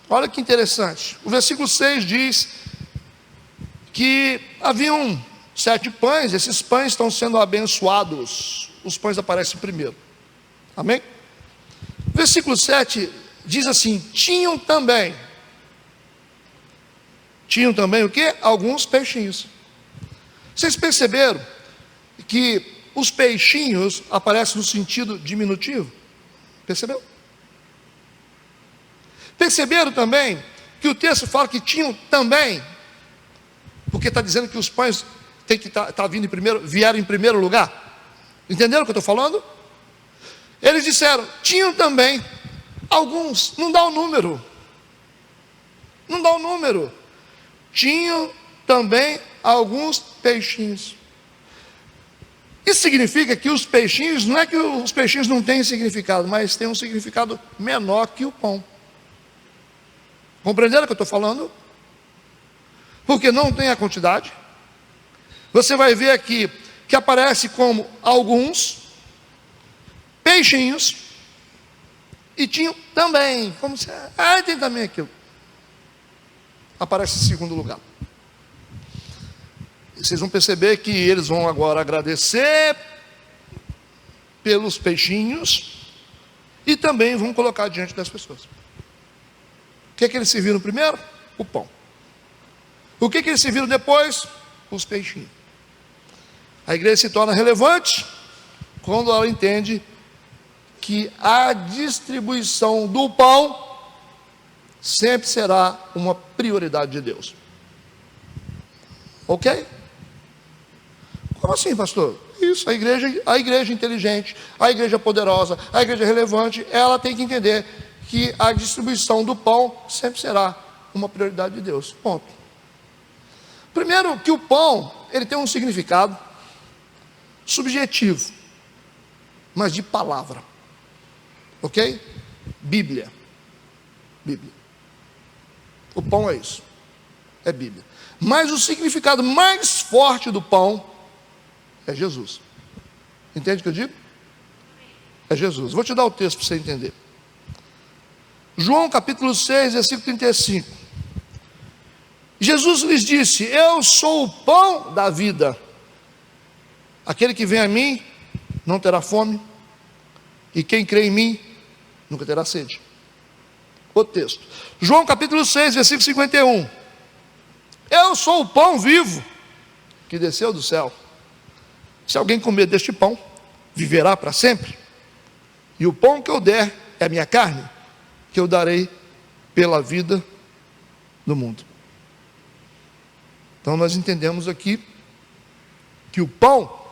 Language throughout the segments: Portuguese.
Olha que interessante. O versículo 6 diz que haviam 7 pães, esses pães estão sendo abençoados. Os pães aparecem primeiro. Amém? Versículo 7 diz assim: tinham também o quê? Alguns peixinhos. Vocês perceberam que os peixinhos aparecem no sentido diminutivo? Percebeu? Perceberam também que o texto fala que tinham também, porque está dizendo que os pães tem que tá vindo em primeiro, vieram em primeiro lugar. Entenderam o que eu estou falando? Eles disseram, tinham também alguns, não dá o número. Não dá o número. Tinham também alguns peixinhos. Isso significa que os peixinhos, não é que os peixinhos não têm significado, mas tem um significado menor que o pão. Compreenderam o que eu estou falando? Porque não tem a quantidade. Você vai ver aqui que aparece como alguns peixinhos e tinham também, como se, tem também aquilo. Aparece em segundo lugar. E vocês vão perceber que eles vão agora agradecer pelos peixinhos e também vão colocar diante das pessoas. O que é que eles serviram primeiro? O pão. O que é que eles serviram depois? Os peixinhos. A igreja se torna relevante quando ela entende que a distribuição do pão sempre será uma prioridade de Deus. Ok? Como assim, pastor? Isso, a igreja inteligente, a igreja poderosa, a igreja relevante, ela tem que entender que a distribuição do pão sempre será uma prioridade de Deus. Ponto. Primeiro, que o pão, ele tem um significado subjetivo, mas de palavra. Ok? Bíblia. O pão é isso. É Bíblia. Mas o significado mais forte do pão é Jesus. Entende o que eu digo? É Jesus. Vou te dar o texto para você entender. João capítulo 6, versículo 35. Jesus lhes disse: eu sou o pão da vida. Aquele que vem a mim não terá fome, e quem crê em mim nunca terá sede. O texto. João capítulo 6, versículo 51. Eu sou o pão vivo que desceu do céu. Se alguém comer deste pão, viverá para sempre. E o pão que eu der é a minha carne, que eu darei pela vida do mundo. Então nós entendemos aqui que o pão,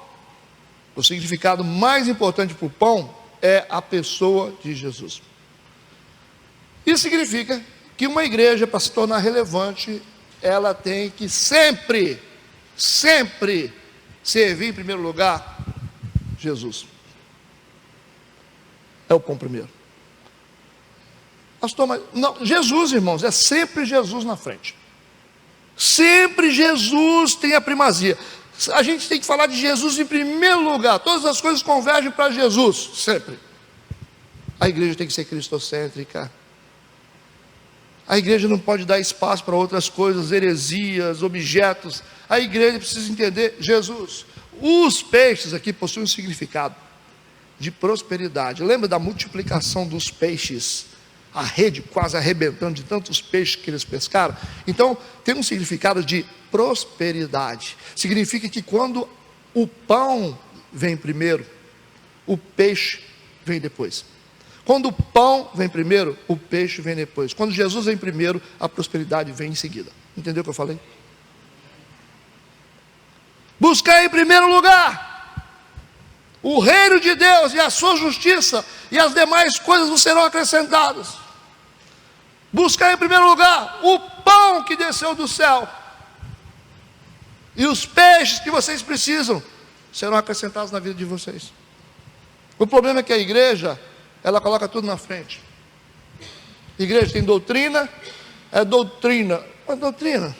o significado mais importante para o pão é a pessoa de Jesus. Isso significa que uma igreja, para se tornar relevante, ela tem que sempre servir em primeiro lugar Jesus. É o pão primeiro. Pastor, mas não, Jesus, irmãos, é sempre Jesus na frente. Sempre Jesus tem a primazia. A gente tem que falar de Jesus em primeiro lugar. Todas as coisas convergem para Jesus, sempre. A igreja tem que ser cristocêntrica. A igreja não pode dar espaço para outras coisas, heresias, objetos. A igreja precisa entender Jesus. Os peixes aqui possuem um significado de prosperidade. Lembra da multiplicação dos peixes? A rede quase arrebentando de tantos peixes que eles pescaram. Então, tem um significado de prosperidade. Significa que quando o pão vem primeiro, o peixe vem depois. Quando o pão vem primeiro, o peixe vem depois. Quando Jesus vem primeiro, a prosperidade vem em seguida. Entendeu o que eu falei? Buscar em primeiro lugar o reino de Deus e a sua justiça, e as demais coisas não serão acrescentadas. Buscar em primeiro lugar o pão que desceu do céu, e os peixes que vocês precisam serão acrescentados na vida de vocês. O problema é que a igreja, ela coloca tudo na frente. Igreja tem doutrina, é doutrina. Mas doutrina?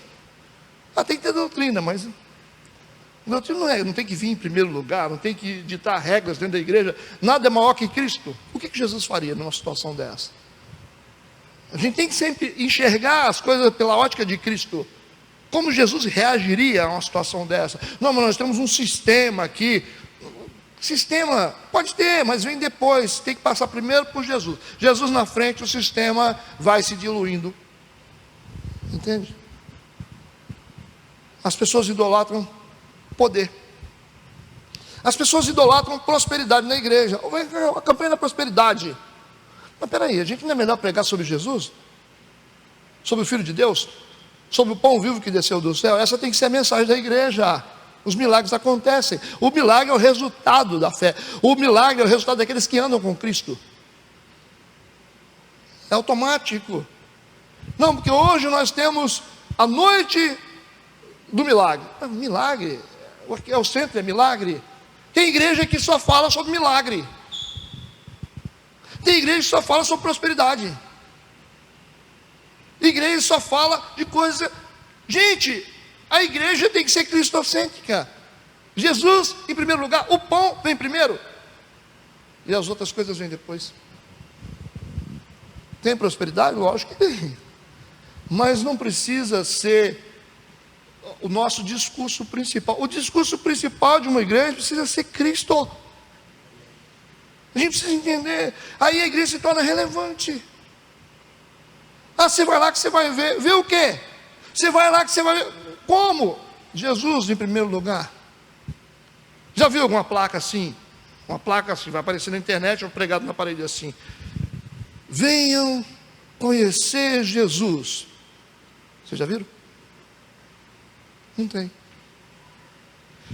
Tem que ter doutrina, mas doutrina não tem que vir em primeiro lugar, não tem que ditar regras dentro da igreja. Nada é maior que Cristo. O que Jesus faria numa situação dessa? A gente tem que sempre enxergar as coisas pela ótica de Cristo. Como Jesus reagiria a uma situação dessa? Não, mas nós temos um sistema aqui. Sistema, pode ter, mas vem depois. Tem que passar primeiro por Jesus. Jesus na frente, o sistema vai se diluindo. Entende? As pessoas idolatram poder. As pessoas idolatram prosperidade na igreja. A campanha da prosperidade. Mas peraí, a gente não é melhor pregar sobre Jesus? Sobre o Filho de Deus? Sobre o pão vivo que desceu do céu? Essa tem que ser a mensagem da igreja. Os milagres acontecem. O milagre é o resultado da fé. O milagre é o resultado daqueles que andam com Cristo. É automático. Não, porque hoje nós temos a noite do milagre. Milagre? É o centro, é milagre. Tem igreja que só fala sobre milagre. Tem igreja que só fala sobre prosperidade. Igreja só fala de coisa. Gente, a igreja tem que ser cristocêntrica. Jesus em primeiro lugar, o pão vem primeiro e as outras coisas vêm depois. Tem prosperidade? Lógico que tem, mas não precisa ser o nosso discurso principal. O discurso principal de uma igreja precisa ser Cristo. A gente precisa entender. Aí a igreja se torna relevante. Você vai lá que você vai ver o quê? Você vai lá que você vai ver como? Jesus em primeiro lugar. Já viu alguma placa assim? Uma placa assim, vai aparecer na internet ou pregado na parede assim: venham conhecer Jesus. Vocês já viram? Não tem.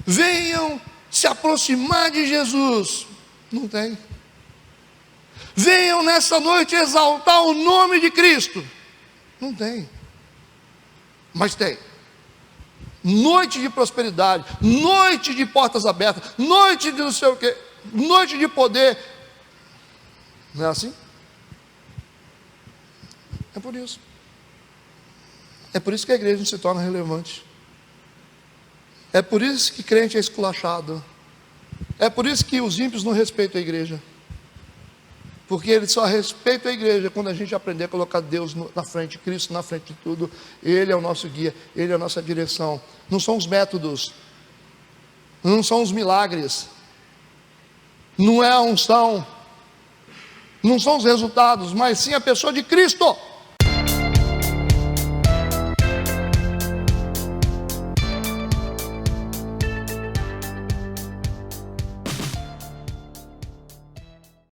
Venham se aproximar de Jesus. Não tem. Venham nessa noite exaltar o nome de Cristo. Não tem. Mas tem. Noite de prosperidade, noite de portas abertas, noite de não sei o quê, noite de poder. Não é assim? É por isso. É por isso que a igreja não se torna relevante. É por isso que crente é esculachado. É por isso que os ímpios não respeitam a igreja. Porque eles só respeitam a igreja quando a gente aprender a colocar Deus na frente, Cristo na frente de tudo. Ele é o nosso guia, Ele é a nossa direção. Não são os métodos, não são os milagres, não é a unção, não são os resultados, mas sim a pessoa de Cristo.